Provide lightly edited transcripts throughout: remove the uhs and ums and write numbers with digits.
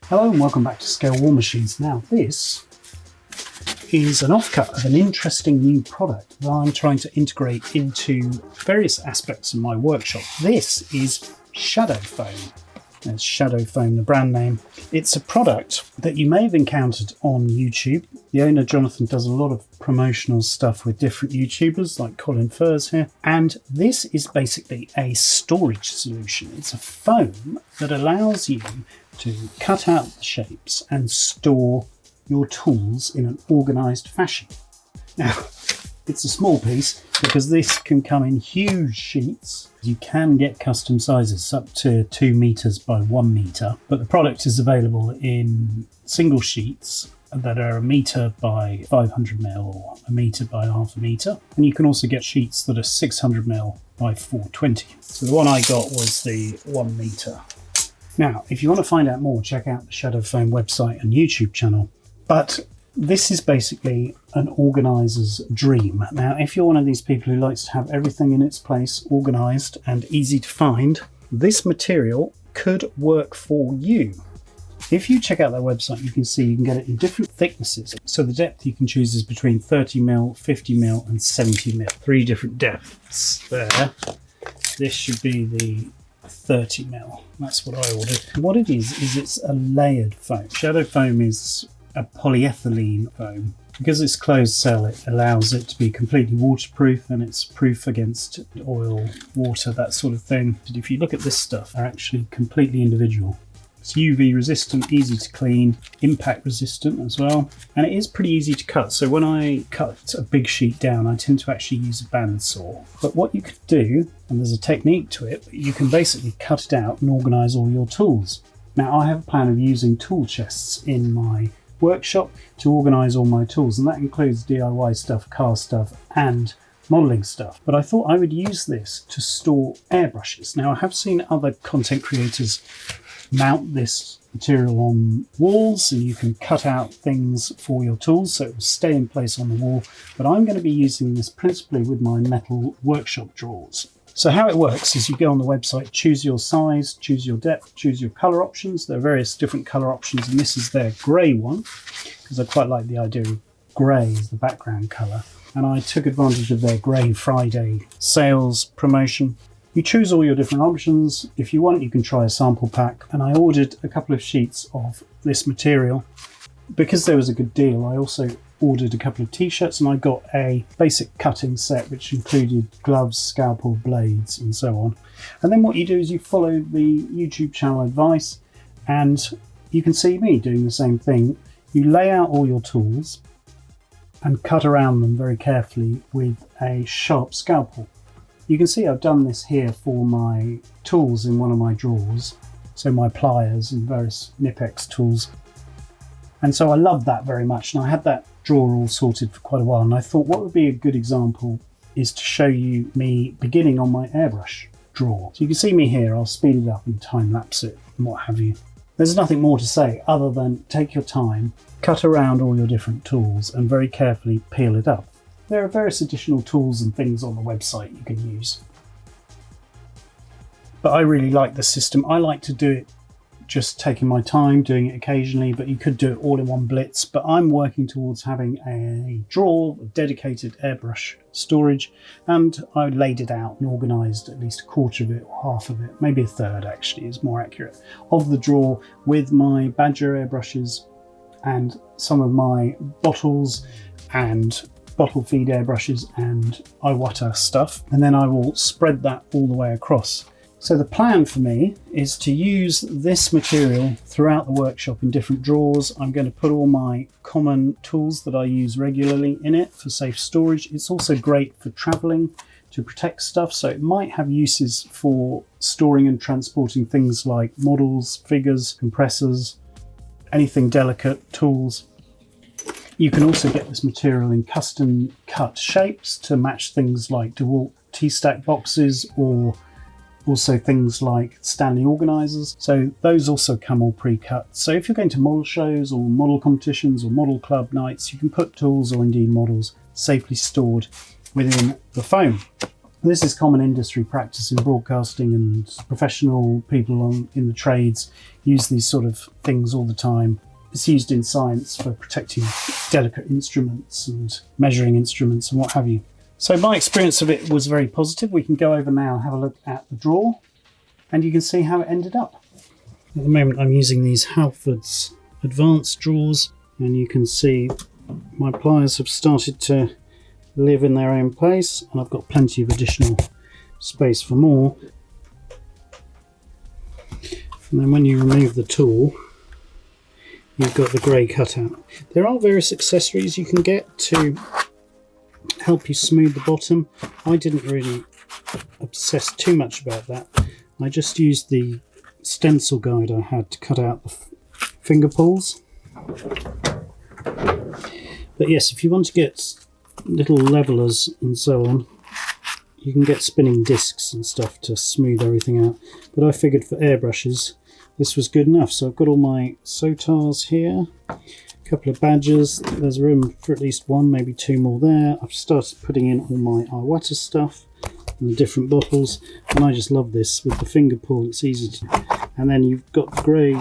Hello and welcome back to Scale War Machines. Now this is an offcut of an interesting new product that I'm trying to integrate into various aspects of my workshop. This is Shadow Foam. There's Shadow Foam, the brand name. It's a product that you may have encountered on YouTube. The owner, Jonathan, does a lot of promotional stuff with different YouTubers like Colin Furs here. And this is basically a storage solution. It's a foam that allows you to cut out the shapes and store your tools in an organised fashion. Now, it's a small piece because this can come in huge sheets. You can get custom sizes up to 2 meters by 1 meter, but the product is available in single sheets that are 1 meter by 500 mil or 1 meter by half a meter. And you can also get sheets that are 600 mil by 420. So the one I got was the 1 meter. Now, if you want to find out more, check out the Shadow Foam website and YouTube channel. But this is basically an organizer's dream. Now, if you're one of these people who likes to have everything in its place, organized and easy to find, this material could work for you. If you check out their website, you can see you can get it in different thicknesses. So the depth you can choose is between 30 mil, 50 mil and 70 mil. 3 different depths there. This should be the 30 mil. That's what I ordered. What it is it's a layered foam. Shadow Foam is a polyethylene foam. Because it's closed cell, it allows it to be completely waterproof, and it's proof against oil, water, that sort of thing. If you look at this stuff, they're actually completely individual. It's UV resistant, easy to clean, impact resistant as well, and it is pretty easy to cut. So when I cut a big sheet down, I tend to actually use a bandsaw. But what you could do, and there's a technique to it, you can basically cut it out and organise all your tools. Now I have a plan of using tool chests in my workshop to organise all my tools, and that includes DIY stuff, car stuff and modelling stuff. But I thought I would use this to store airbrushes. Now I have seen other content creators mount this material on walls and you can cut out things for your tools so it will stay in place on the wall, but I'm going to be using this principally with my metal workshop drawers. So how it works is you go on the website, choose your size, choose your depth, choose your colour options. There are various different colour options, and this is their grey one because I quite like the idea of grey as the background colour, and I took advantage of their Grey Friday sales promotion. You choose all your different options. If you want, you can try a sample pack. And I ordered a couple of sheets of this material. Because there was a good deal, I also ordered a couple of t-shirts, and I got a basic cutting set which included gloves, scalpel, blades and so on. And then what you do is you follow the YouTube channel advice, and you can see me doing the same thing. You lay out all your tools and cut around them very carefully with a sharp scalpel. You can see I've done this here for my tools in one of my drawers, so my pliers and various Nipex tools. And so I love that very much, and I had that drawer all sorted for quite a while, and I thought what would be a good example is to show you me beginning on my airbrush drawer. So you can see me here, I'll speed it up and time lapse it and what have you. There's nothing more to say other than take your time, cut around all your different tools and very carefully peel it up. There are various additional tools and things on the website you can use. But I really like the system. I like to do it just taking my time, doing it occasionally, but you could do it all in one blitz. But I'm working towards having a drawer of dedicated airbrush storage, and I laid it out and organised at least a quarter of it or half of it, maybe a third actually is more accurate, of the drawer with my Badger airbrushes and some of my bottles and bottle feed airbrushes and Iwata stuff, and then I will spread that all the way across. So the plan for me is to use this material throughout the workshop in different drawers. I'm going to put all my common tools that I use regularly in it for safe storage. It's also great for traveling to protect stuff, so it might have uses for storing and transporting things like models, figures, compressors, anything delicate, tools. You can also get this material in custom cut shapes to match things like DeWalt T-stack boxes, or also things like Stanley organisers. So those also come all pre-cut. So if you're going to model shows or model competitions or model club nights, you can put tools or indeed models safely stored within the foam. This is common industry practice in broadcasting, and professional people in the trades use these sort of things all the time. It's used in science for protecting delicate instruments and measuring instruments and what have you. So my experience of it was very positive. We can go over now and have a look at the drawer, and you can see how it ended up. At the moment I'm using these Halford's advanced drawers, and you can see my pliers have started to live in their own place, and I've got plenty of additional space for more. And then when you remove the tool, you've got the grey cutout. There are various accessories you can get to help you smooth the bottom. I didn't really obsess too much about that. I just used the stencil guide I had to cut out the finger pulls. But yes, if you want to get little levelers and so on, you can get spinning discs and stuff to smooth everything out. But I figured for airbrushes this was good enough. So I've got all my Sotars here, a couple of badges. There's room for at least one, maybe two more there. I've started putting in all my Iwata stuff and the different bottles, and I just love this with the finger pull. It's easy to. And then you've got the grey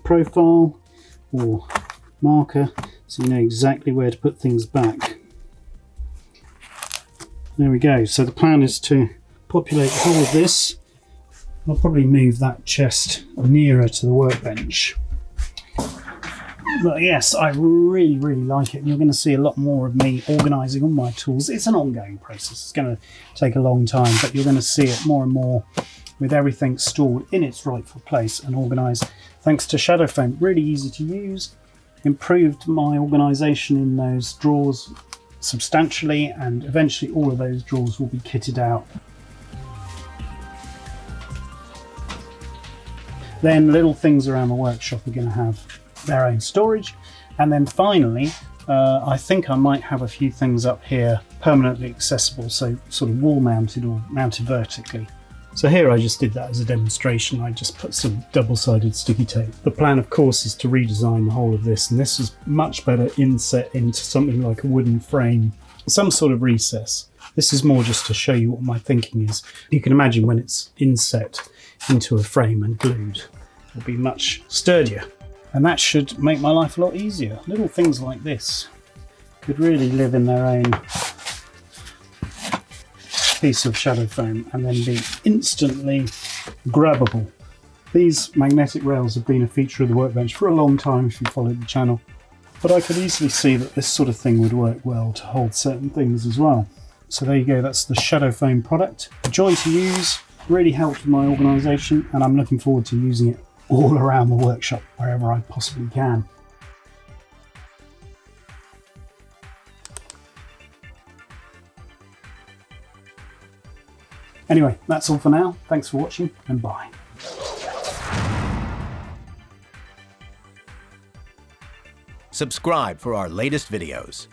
profile or marker, so you know exactly where to put things back. There we go. So the plan is to populate the whole of this. I'll probably move that chest nearer to the workbench. But yes, I really like it. And you're going to see a lot more of me organising all my tools. It's an ongoing process. It's going to take a long time, but you're going to see it more and more with everything stored in its rightful place and organised. Thanks to Shadow Foam, really easy to use. Improved my organisation in those drawers substantially, and eventually all of those drawers will be kitted out. Then little things around the workshop are going to have their own storage, and then finally I think I might have a few things up here permanently accessible, so sort of wall mounted or mounted vertically. So here I just did that as a demonstration. I just put some double-sided sticky tape. The plan of course is to redesign the whole of this, and this is much better inset into something like a wooden frame, some sort of recess. This is more just to show you what my thinking is. You can imagine when it's inset into a frame and glued, it'll be much sturdier. And that should make my life a lot easier. Little things like this could really live in their own piece of shadow foam and then be instantly grabbable. These magnetic rails have been a feature of the workbench for a long time if you followed the channel, but I could easily see that this sort of thing would work well to hold certain things as well. So there you go, that's the shadow foam product. A joy to use, really helped with my organisation, and I'm looking forward to using it all around the workshop wherever I possibly can. Anyway, that's all for now. Thanks for watching, and bye. Subscribe for our latest videos.